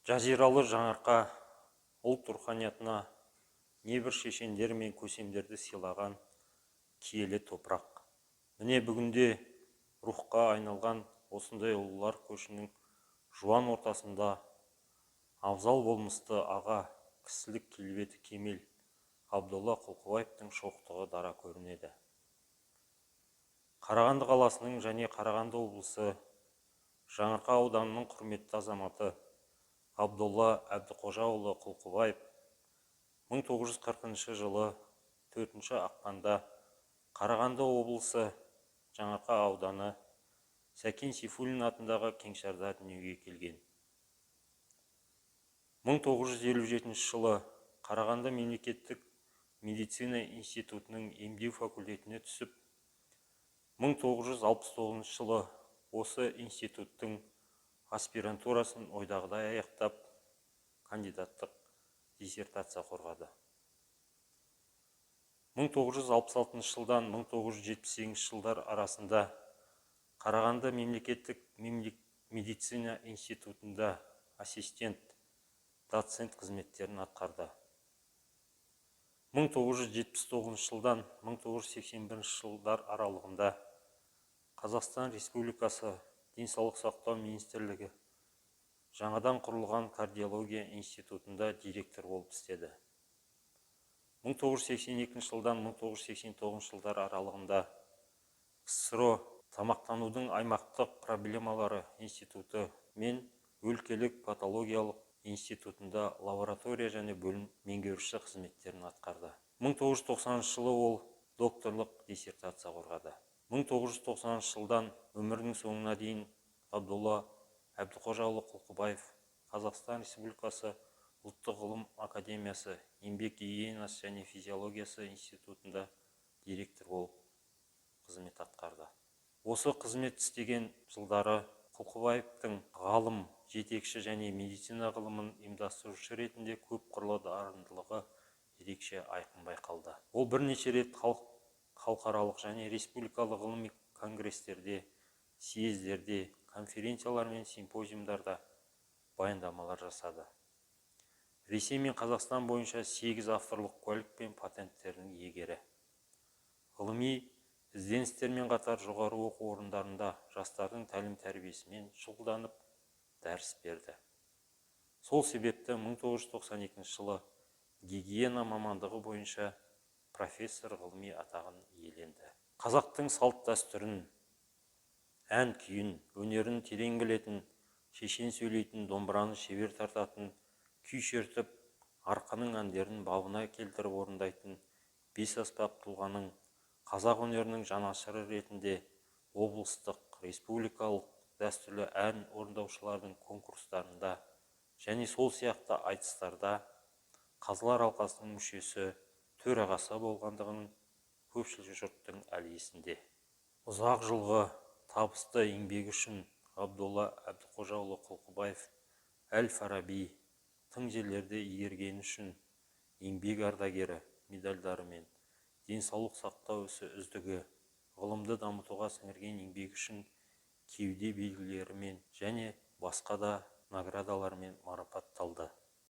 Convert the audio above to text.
Жазиралы жаңарқа ұлт руханиятына небір шешендер мен көсемдерді сыйлаған киелі топырақ. Міне бүгінде рухқа айналған осындай ұлылар көшінің жуан ортасында абзал болмысты аға, кісілік келбеті кемел Абдолла Құлқыбаевтың шоқтығы дара көрінеді. Қарағанды қаласының және Қарағанды облысы Жаңарқа ауданының құрметті азаматы Абдолла Әбдіқожаұлы Құлқыбаев 1940 жылы 4 ақпанда Қарағанды облысы Жаңарқа ауданы Сәкен Сейфуллин атындағы Кеңшарда дүниеге келген. 1957 жылы Қарағанды мемлекеттік медицина институтының емдеу факультетіне түсіп, 1969 жылы осы институттың аспирантурасын ойдағыдай аяқтап, кандидаттық диссертация қорғады. 1966 жылдан 1978 жылдар арасында Қарағанды мемлекеттік медицина институтында ассистент, доцент қызметтерін атқарды. 1979 жылдан 1981 жылдар аралығында Қазақстан Республикасы Денсаулық сақтау министрлігі жаңадан құрылған кардиология институтында директор болып істеді. 1982 жылдан 1989 жылдар аралығында КСРО тамақтанудың аймақтық проблемалары институты мен өлкелік патологиялық институтында лаборатория және бөлім меңгерушісі қызметтерін атқарды. 1990 жылы ол докторлық диссертация қорғады. 1990 жылдан өмірінің соңына дейін Абдолла Әбдіқожаұлы Құлқыбаев Қазақстан Республикасы ұлттық ғылым академиясы еңбек гигиенасы және физиологиясы институтында директор болып қызмет атқарды. Осы қызмет істеген жылдары Құлқыбаевтың ғалым, жетекші және медицина ғылымын ұйымдастырушы ретінде көп қырлы дарындылығы ерекше айқын байқалды. Ол бірнеше рет халықаралық және республикалық ғылыми конгресстерде, съездерде, конференциялар мен симпозиумдарда баяндамалар жасады. Ресей мен Қазақстан бойынша 8 авторлық куәлік пен патенттердің иегері. Ғылыми ізденістермен қатар жоғары оқу орындарында жастардың тәлім тәрбиесімен шұғылданып дәріс берді. Сол себепті 1992 жылы гигиена мамандығы бойынша профессор ғылыми атағын иеленді. Қазақтың салт дәстүрін, ән күйін, өнерін терең білетін, шешен сөйлейтін, домбыраны шебер тартатын, күй шертіп, арқаның әндерін бабына келтіріп орындайтын бес аспап тұлғаның қазақ өнерінің жанашыры ретінде облыстық, республикалық дәстүрлі ән орындаушылардың конкурстарында және сол сияқты айтыстарда қазылар алқасының мүшесі, төрағасы болғандығын көпшілік жұрттың әлі есінде. Ұзақ жылғы табысты еңбегі үшін Абдолла Әбдіқожаұлы Құлқыбаев Әл-Фараби тың жерлерде игергені үшін еңбек ардагері медальдарымен, денсаулық сақтау ісі үздігі, ғылымды дамытуға сіңірген еңбегі үшін кеуде белгілерімен және басқа да наградалармен марапат